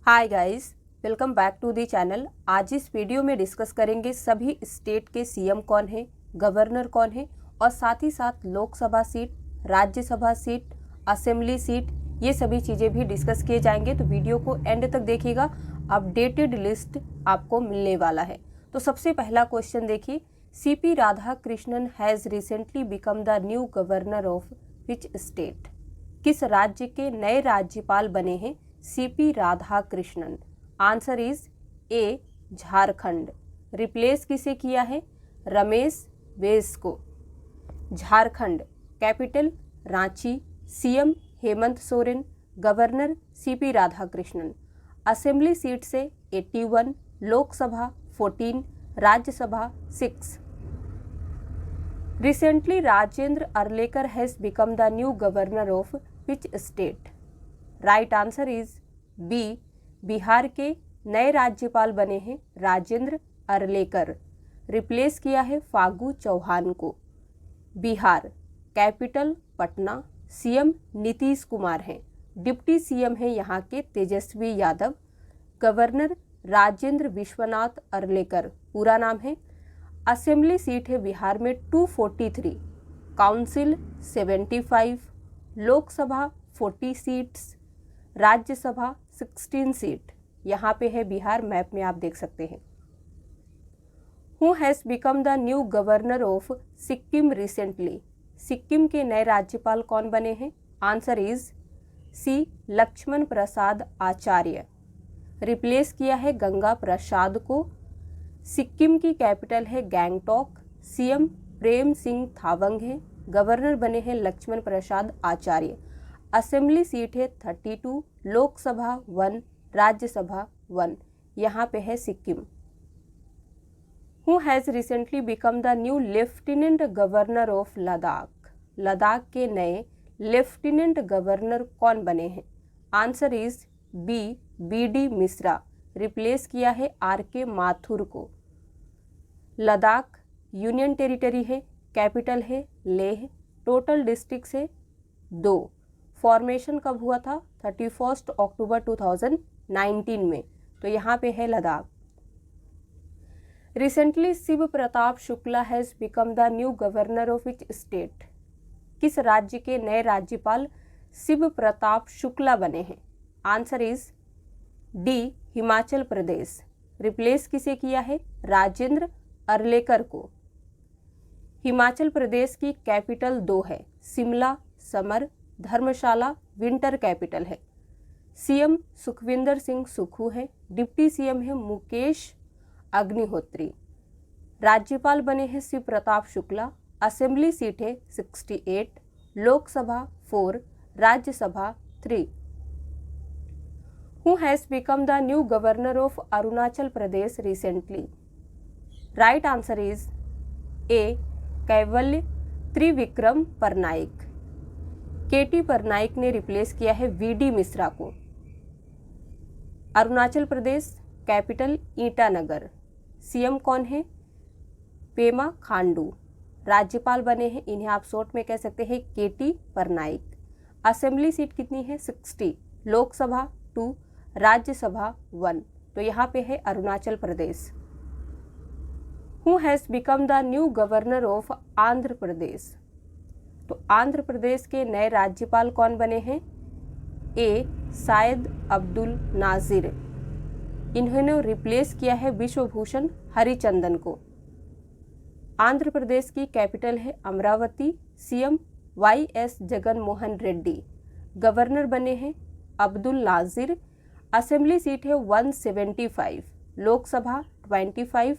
Hi guys, welcome back to the channel. आज इस video में डिस्कस करेंगे सभी स्टेट के सीएम कौन है, गवर्नर कौन है और साथ ही साथ Lok Sabha seat, Rajya Sabha seat, assembly seat, ये सभी चीज़ें भी डिस्कस किए जाएंगे। तो वीडियो को एंड तक देखिएगा, अपडेटेड लिस्ट आपको मिलने वाला है। तो सबसे पहला क्वेश्चन देखिए, CP Radhakrishnan has recently become the new governor of which state? किस राज्य के नए राज्यपाल बने हैं CP Radhakrishnan? Answer is A, Jharkhand. Replace किसे किया है? रमेश बैस को। Jharkhand, capital Ranchi, CM Hemant Soren, governor CP Radhakrishnan. Assembly seat से 81, Lok Sabha 14, Rajya Sabha 6। Recently, Rajendra Arlekar has become the new governor of which state? Right answer is B, Bihar के नए राज्यपाल बने हैं राजेंद्र अर्लेकर। रिप्लेस किया है फागू चौहान को। बिहार, कैपिटल पटना, सीएम नीतीश कुमार हैं, डिप्टी सीएम हैं यहाँ के तेजस्वी यादव, गवर्नर राजेंद्र विश्वनाथ अर्लेकर पूरा नाम है। असेंबली सीट है बिहार में 243, council 75, Lok Sabha 40 seats, Rajya Sabha 16 seat यहाँ पे है बिहार। मैप में आप देख सकते हैं। Who has become the new governor of Sikkim recently? Sikkim के नए राज्यपाल कौन बने हैं? Answer is C, Lakshman Prasad Acharya. Replace किया है गंगा प्रसाद को। सिक्किम की कैपिटल है गैंगटॉक, सीएम प्रेम सिंह तावंग है, गवर्नर बने हैं लक्ष्मण प्रसाद आचार्य। असेंबली सीट है 32, लोकसभा 1, राज्यसभा 1 यहाँ पे है Sikkim. Who has recently become the new lieutenant governor of Ladakh? Ladakh के नए लेफ्टिनेंट गवर्नर कौन बने हैं? Answer is B, BD. Mishra. Replace किया है आर.के. माथुर को। लद्दाख यूनियन टेरिटरी है, कैपिटल है लेह, टोटल डिस्ट्रिक्ट्स है 2। फॉर्मेशन कब हुआ था? 31 अक्टूबर 2019 में। तो यहाँ पे है Ladakh. Recently Shiv Pratap Shukla has become the new governor of which state? किस राज्य के नए राज्यपाल शिव प्रताप शुक्ला बने हैं? Answer is D, Himachal Pradesh. Replace किसे किया है? राजेंद्र अर्लेकर को। हिमाचल प्रदेश की कैपिटल 2 है, शिमला, समर, धर्मशाला विंटर कैपिटल है। सीएम सुखविंदर सिंह सुक्खू है, डिप्टी सीएम है मुकेश अग्निहोत्री। राज्यपाल बने हैं शिव प्रताप शुक्ला। असेंबली सीट है 68, Lok Sabha 4, Rajya Sabha 3। Who has become the new governor of Arunachal Pradesh recently? Right answer is A, कैवल्य त्रिविक्रम परनाइक। केटी परनाइक ने रिप्लेस किया है वी.डी. मिश्रा को। अरुणाचल प्रदेश, कैपिटल ईटानगर, सीएम कौन है? पेमा खांडू। राज्यपाल बने हैं, इन्हें आप शॉर्ट में कह सकते हैं केटी परनाइक। असेंबली सीट कितनी है? 60, लोकसभा 2, राज्यसभा 1। तो यहाँ पे है Arunachal Pradesh. Who has become the new governor of Andhra Pradesh? तो आंध्र प्रदेश के नए राज्यपाल कौन बने हैं? ए, शायद अब्दुल नाजिर। इन्होंने रिप्लेस किया है विश्वभूषण हरिचंदन को। आंध्र प्रदेश की कैपिटल है अमरावती, सीएम वाई.एस. जगन मोहन रेड्डी, गवर्नर बने हैं अब्दुल नाजिर। असेंबली सीट है 175, लोकसभा 25,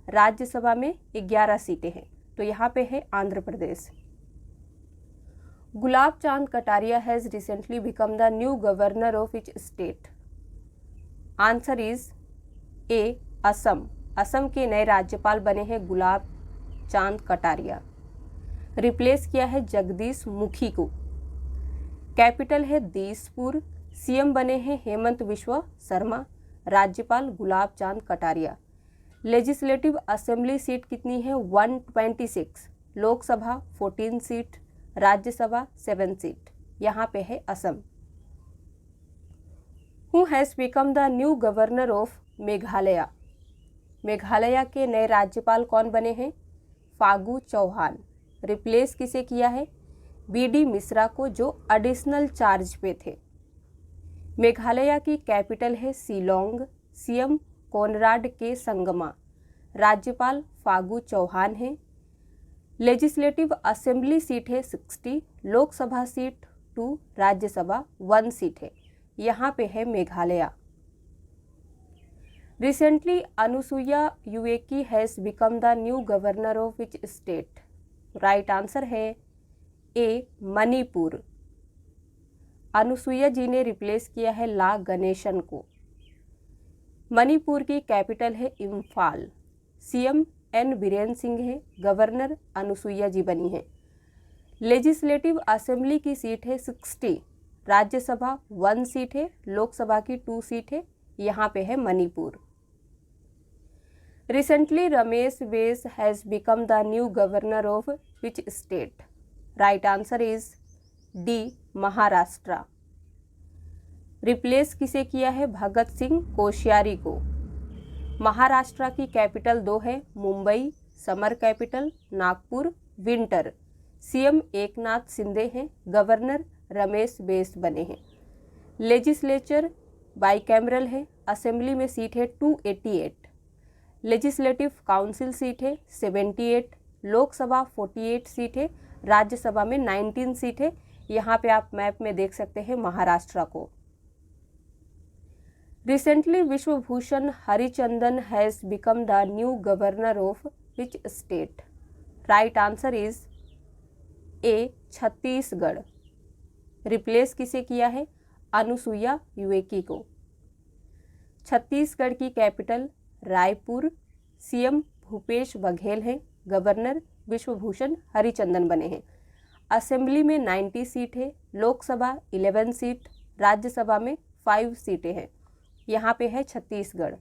राज्यसभा में 11 सीटें हैं। तो यहाँ पे है आंध्र प्रदेश। गुलाब चांद Kataria has recently become the new governor of which state? Answer is ए, असम। असम के नए राज्यपाल बने हैं गुलाब चांद कटारिया। रिप्लेस किया है जगदीश मुखी को। कैपिटल है दिसपुर, सीएम बने हैं हेमंत बिस्वा शर्मा, राज्यपाल गुलाब चांद कटारिया। लेजिस्लेटिव असेंबली सीट कितनी है? 126, लोकसभा 14 सीट, राज्यसभा 7 सीट यहाँ पे है Assam. Who has become the new governor of Meghalaya. Meghalaya के नए राज्यपाल कौन बने हैं? फागू चौहान। रिप्लेस किसे किया है? बीडी मिश्रा को, जो एडिशनल चार्ज पे थे। मेघालय की कैपिटल है शिलोंग। सीएम कोनराड के संगमा। राज्यपाल फागू चौहान है। लेजिस्लेटिव असेंबली सीट है 60, लोकसभा सीट 2, राज्यसभा 1 सीट है। यहाँ पे है Meghalaya. Recently Anusuiya Uikey has become the new governor of which state? Right answer है ए, मणिपुर। अनुसुईया जी ने रिप्लेस किया है ला गणेशन को। मणिपुर की कैपिटल है इम्फाल। सीएम एन बीरेन सिंह है। गवर्नर अनुसुईया जी बनी है। लेजिस्लेटिव असेंबली की सीट है 60, राज्यसभा 1 सीट है, लोकसभा की 2 सीट है। यहाँ पे है Manipur. Recently Ramesh Bais has become the new governor of which state? Right answer is D, Maharashtra. Replace किसे किया है? भगत सिंह कोश्यारी को। महाराष्ट्र की कैपिटल 2 है, Mumbai. Summer capital Nagpur, winter. CM Eknath Shinde हैं। गवर्नर रमेश बैस बने हैं। लेजिस्लेचर बाइकैमरल है। असेंबली में सीट है 288। लेजिस्लेटिव काउंसिल सीट है 78। लोकसभा 48 सीट है। राज्यसभा में 19 सीट है। यहाँ पे आप मैप में देख सकते हैं महाराष्ट्र को। Recently Vishwabhushan Harichandan has become the new governor of which state? Right answer is A, Chhattisgarh. Replace किसे किया है? अनुसुईया उइके को। छत्तीसगढ़ की कैपिटल रायपुर। सीएम भूपेश बघेल हैं। गवर्नर विश्वभूषण हरिचंदन बने हैं। असेंबली में 90 सीट है, लोकसभा 11 सीट, राज्यसभा में 5 सीटें हैं। यहाँ पे है Chhattisgarh.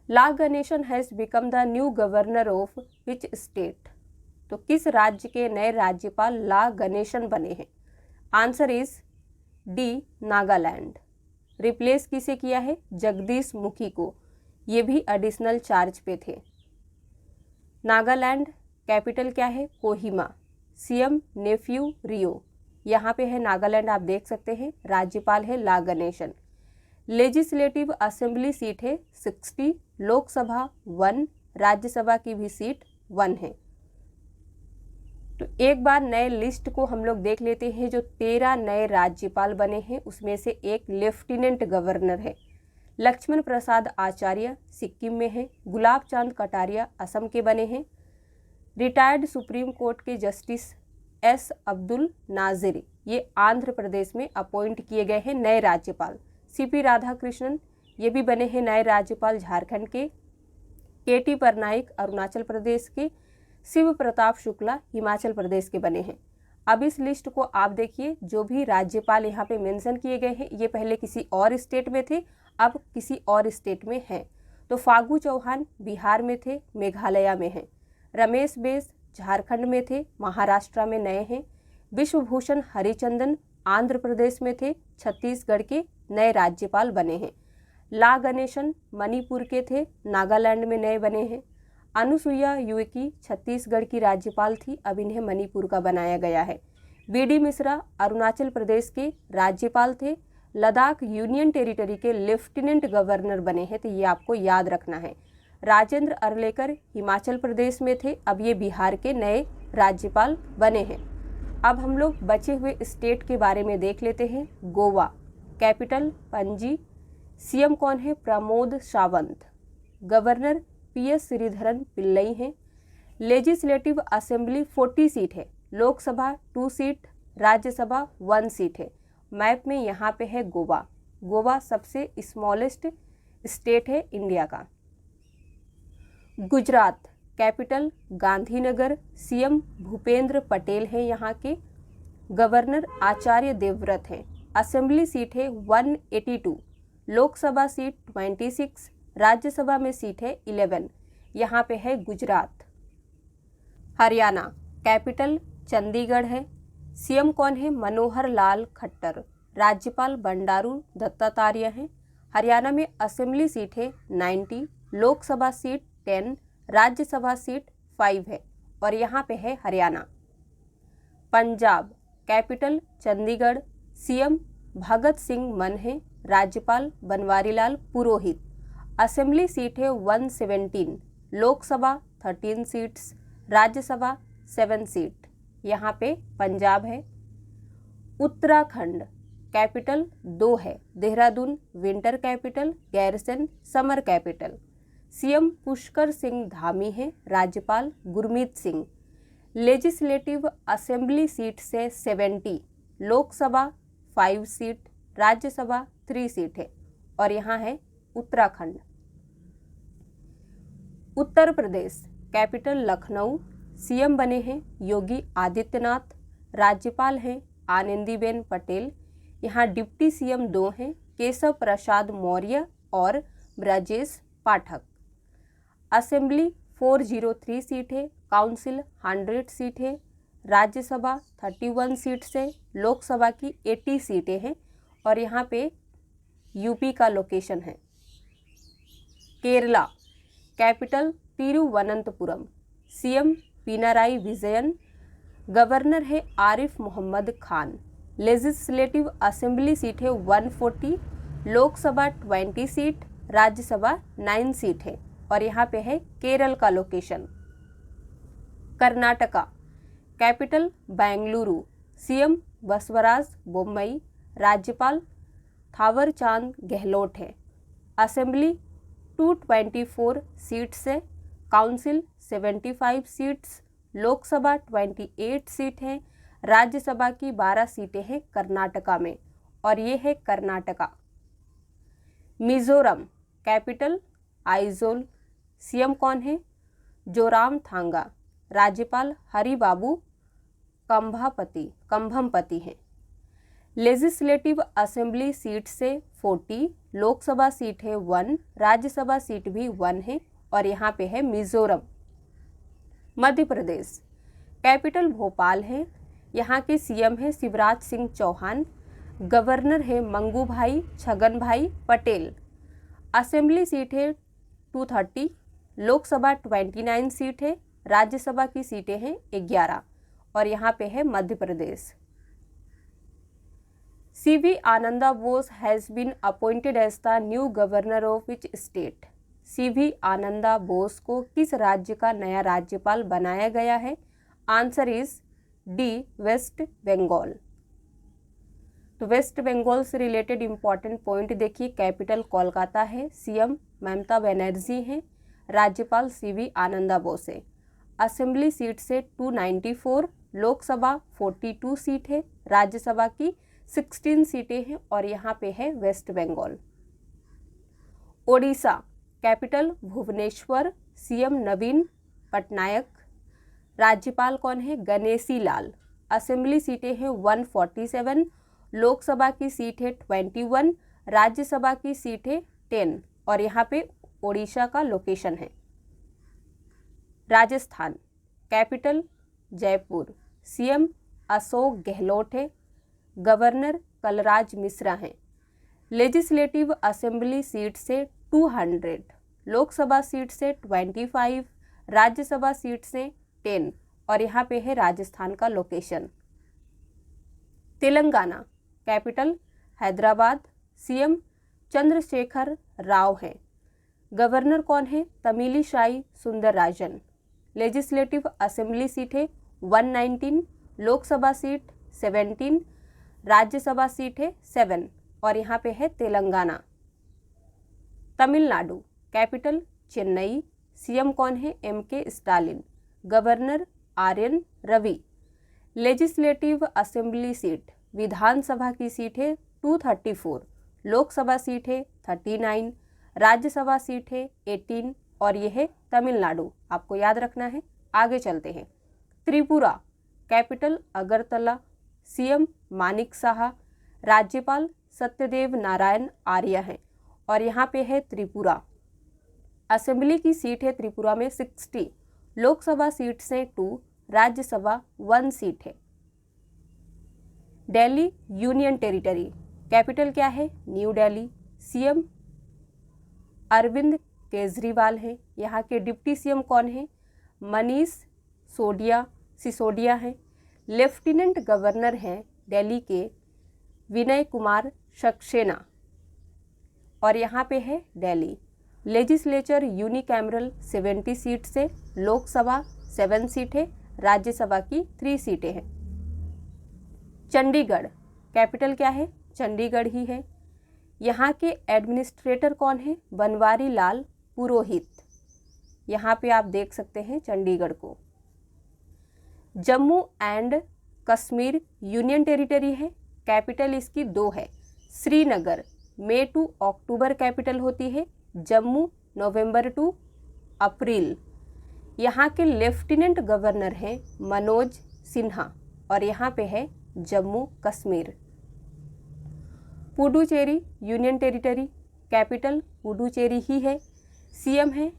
La Ganesan has become the new governor of which state? तो किस राज्य के नए राज्यपाल ला गणेशन बने हैं? Answer is D, Nagaland. Replace किसे किया है? जगदीश मुखी को। ये भी एडिशनल चार्ज पे थे। नागालैंड कैपिटल क्या है? कोहिमा। सीएम नेफ्यू रियो। यहाँ पे है नागालैंड, आप देख सकते हैं। राज्यपाल है ला गणेशन। लेजिस्लेटिव असेंबली सीट है 60, लोकसभा 1, राज्यसभा की भी सीट 1 है। तो एक बार नए लिस्ट को हम लोग देख लेते हैं। जो 13 नए राज्यपाल बने हैं उसमें से एक लेफ्टिनेंट गवर्नर है। लक्ष्मण प्रसाद आचार्य सिक्किम में है। गुलाब चांद कटारिया असम के बने हैं। रिटायर्ड सुप्रीम कोर्ट के जस्टिस एस अब्दुल नाजिर ये आंध्र प्रदेश में अपॉइंट किए गए हैं नए राज्यपाल। सीपी राधाकृष्णन ये भी बने हैं नए राज्यपाल झारखंड के। केटी परनाइक अरुणाचल प्रदेश के। शिव प्रताप शुक्ला हिमाचल प्रदेश के बने हैं। अब इस लिस्ट को आप देखिए, जो भी राज्यपाल यहाँ पे मेंशन किए गए हैं ये पहले किसी और स्टेट में थे, अब किसी और स्टेट में हैं। तो फागू चौहान बिहार में थे, मेघालय में हैं। रमेश बैस झारखंड में थे, महाराष्ट्र में नए हैं। विश्वभूषण हरिचंदन आंध्र प्रदेश में थे, छत्तीसगढ़ के नए राज्यपाल बने हैं। ला गणेशन मणिपुर के थे, नागालैंड में नए बने हैं। अनुसुईया उइके छत्तीसगढ़ की राज्यपाल थी, अब इन्हें मणिपुर का बनाया गया है। बीडी मिश्रा अरुणाचल प्रदेश के राज्यपाल थे, लद्दाख यूनियन टेरिटरी के लेफ्टिनेंट गवर्नर बने हैं, तो ये आपको याद रखना है। राजेंद्र अर्लेकर हिमाचल प्रदेश में थे, अब ये बिहार के नए राज्यपाल बने हैं। अब हम लोग बचे हुए स्टेट के बारे में देख लेते हैं। गोवा कैपिटल पणजी। सीएम कौन है? प्रमोद सावंत। गवर्नर पीएस श्रीधरन पिल्लई हैं। लेजिस्लेटिव असेंबली 40 सीट है, लोकसभा 2 सीट, राज्यसभा 1 सीट है। मैप में यहाँ पे है गोवा। गोवा सबसे स्मॉलेस्ट स्टेट है इंडिया का। गुजरात कैपिटल गांधीनगर। सीएम भूपेंद्र पटेल हैं यहाँ के। गवर्नर आचार्य देवव्रत हैं। असेंबली सीट है 182, लोकसभा सीट 26, राज्यसभा में सीट है 11। यहाँ पे है गुजरात। हरियाणा कैपिटल चंडीगढ़ है। सीएम कौन है? मनोहर लाल खट्टर। राज्यपाल बंडारू दत्तात्रेय हैं। हरियाणा में असेंबली सीट है 90, लोकसभा सीट 10, राज्यसभा सीट 5 है और यहाँ पे है हरियाणा। पंजाब कैपिटल चंडीगढ़, सीएम भगत सिंह मान है, राज्यपाल बनवारी लाल पुरोहित। असेंबली सीट है 117, लोकसभा 13 सीट्स, राज्यसभा 7 सीट, यहाँ पे पंजाब है। उत्तराखंड कैपिटल 2 है, Dehradun winter capital, garrison summer capital. CM Pushkar Singh Dhami है, राज्यपाल Gurmeet Singh. Legislative assembly seat से 70, लोकसभा 5 सीट, राज्यसभा 3 सीट है और यहाँ है उत्तराखंड। उत्तर प्रदेश कैपिटल लखनऊ, सीएम बने हैं योगी आदित्यनाथ, राज्यपाल हैं आनंदीबेन पटेल। यहाँ डिप्टी सीएम 2 हैं, केशव प्रसाद मौर्य और ब्रजेश पाठक। असेंबली 403 सीट है, काउंसिल 100 सीट है, राज्यसभा 31 सीट से, लोकसभा की 80 सीटें हैं और यहाँ पे यूपी का लोकेशन है। Kerala capital Thiruvananthapuram, CM Pinarayi Vijayan, governor है Arif Mohammad Khan. Legislative assembly seat है 140, लोकसभा 20 सीट, राज्यसभा 9 सीट है और यहाँ पे है केरल का location. Karnataka capital Bengaluru, CM Basavaraj Bommai, राज्यपाल थावरचंद गहलोत है। असेंबली 224 सीट से, काउंसिल 75 सीट्स, लोकसभा 28 सीट है, राज्यसभा की 12 सीटें हैं कर्नाटका में और ये है कर्नाटका। मिजोरम कैपिटल आइजोल, सीएम कौन है जोरामथांगा, राज्यपाल हरिबाबू कंभमपति हैं। लेजिस्लेटिव असेंबली सीट से 40, लोकसभा सीट है 1, राज्यसभा सीट भी 1 है और यहाँ पे है मिजोरम। मध्य प्रदेश कैपिटल भोपाल है, यहाँ के सीएम है शिवराज सिंह चौहान, गवर्नर है मंगूभाई छगन भाई पटेल। असेंबली सीट है 230, लोकसभा 29 सीट है, राज्यसभा की सीटें हैं 11 और यहाँ पे है Madhya Pradesh. CV Ananda Bose has been appointed as the new governor of which state? CV Ananda Bose को किस राज्य का नया राज्यपाल बनाया गया है? Answer is D West Bengal. तो वेस्ट बंगाल से रिलेटेड इंपॉर्टेंट पॉइंट देखिए, कैपिटल कोलकाता है, सीएम ममता बनर्जी हैं, राज्यपाल CV आनंदा बोस है। असेंबली सीट से 294, लोकसभा 42 सीट है, राज्यसभा की 16 सीटें हैं और यहाँ पे है West Bengal. Odisha capital Bhubaneswar, CM Naveen Patnaik, राज्यपाल कौन है गणेशी लाल। असेंबली सीटें हैं 147, लोकसभा की सीट है 21, राज्यसभा की सीट है 10 और यहाँ पे ओडिशा का लोकेशन है। राजस्थान कैपिटल जयपुर, सीएम अशोक गहलोत है, गवर्नर कलराज मिश्रा हैं। लेजिस्लेटिव असेंबली सीट से 200, लोकसभा सीट से 25, राज्यसभा सीट से 10 और यहाँ पे है राजस्थान का location. Telangana capital Hyderabad, CM Chandrashekar Rao हैं, गवर्नर कौन है Tamilisai Soundararajan. Legislative assembly seat है 119, लोकसभा सीट 17, राज्यसभा सीट है 7 और यहाँ पे है तेलंगाना। तमिलनाडु कैपिटल चेन्नई, सीएम कौन है MK Stalin, governor RN Ravi. Legislative assembly seat विधानसभा की सीट है 234, लोकसभा सीट है 39, राज्यसभा सीट है 18 और ये है तमिलनाडु, आपको याद रखना है। आगे चलते हैं। त्रिपुरा कैपिटल अगरतला, सीएम मानिक साहा, राज्यपाल सत्यदेव नारायण आर्य हैं और यहाँ पे है त्रिपुरा। असेंबली की सीट है त्रिपुरा में 60, लोकसभा सीट से 2, राज्यसभा 1 सीट है। दिल्ली यूनियन टेरिटरी कैपिटल क्या है? न्यू दिल्ली। सीएम अरविंद केजरीवाल हैं। यहाँ के डिप्टी सीएम कौन है? मनीष सिसोदिया हैं। लेफ्टिनेंट गवर्नर हैं दिल्ली के विनय कुमार सक्सेना, और यहाँ पे है दिल्ली। लेजिस्लेचर यूनिकैमरल 70 सीट से, लोकसभा 7 सीट है, राज्यसभा की 3 सीटें हैं। चंडीगढ़ कैपिटल क्या है? चंडीगढ़ ही है। यहाँ के एडमिनिस्ट्रेटर कौन है? बनवारी लाल पुरोहित। यहाँ पे आप देख सकते हैं चंडीगढ़ को। Jammu and Kashmir union territory है। कैपिटल इसकी 2 है। श्रीनगर मई टू अक्टूबर कैपिटल होती है, जम्मू नवंबर टू अप्रैल। यहाँ के लेफ्टिनेंट गवर्नर हैं मनोज सिन्हा, और यहाँ पे है Jammu Kashmir. Puducherry union territory, capital Puducherry ही है। सीएम है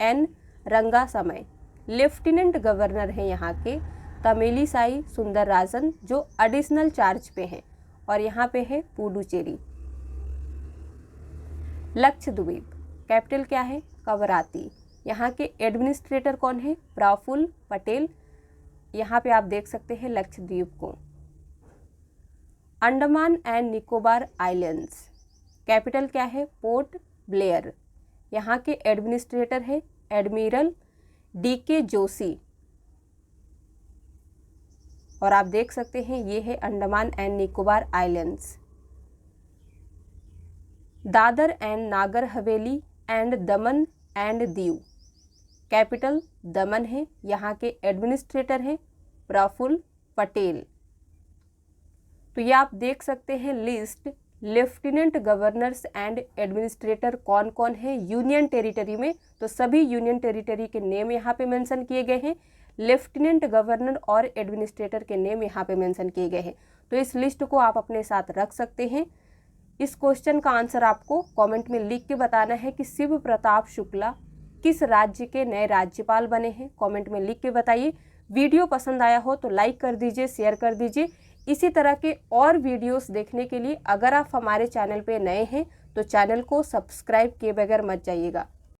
एन रंगासामी। लेफ्टिनेंट गवर्नर हैं यहाँ के तमिलिसाई सुंदरराजन, जो एडिशनल चार्ज पे हैं, और यहाँ पे है पुडुचेरी। लक्षद्वीप कैपिटल क्या है? कवराती। यहाँ के एडमिनिस्ट्रेटर कौन है? प्रफुल्ल पटेल। यहाँ पे आप देख सकते हैं लक्षद्वीप को। Andaman and Nicobar islands capital क्या है? Port Blair. यहाँ के एडमिनिस्ट्रेटर है एडमिरल DK जोशी, और आप देख सकते हैं ये है Andaman and Nicobar islands. Dadar and Nagar Haveli and Daman and Diu, capital दमन है। यहाँ के एडमिनिस्ट्रेटर हैं प्रफुल्ल पटेल। तो ये आप देख सकते हैं list lieutenant governors and administrator कौन कौन है यूनियन टेरिटरी में। तो सभी यूनियन टेरिटरी के नेम यहाँ पे मेंशन किए गए हैं, लेफ्टिनेंट गवर्नर और एडमिनिस्ट्रेटर के नेम यहाँ पे मेंशन किए गए हैं। तो इस लिस्ट को आप अपने साथ रख सकते हैं। इस क्वेश्चन का आंसर आपको कमेंट में लिख के बताना है कि शिव प्रताप शुक्ला किस राज्य के नए राज्यपाल बने हैं। कमेंट में लिख के बताइए। वीडियो पसंद आया हो तो लाइक कर दीजिए, शेयर कर दीजिए। इसी तरह के और वीडियोस देखने के लिए अगर आप हमारे चैनल पे नए हैं तो चैनल को सब्सक्राइब किए बगैर मत जाइएगा।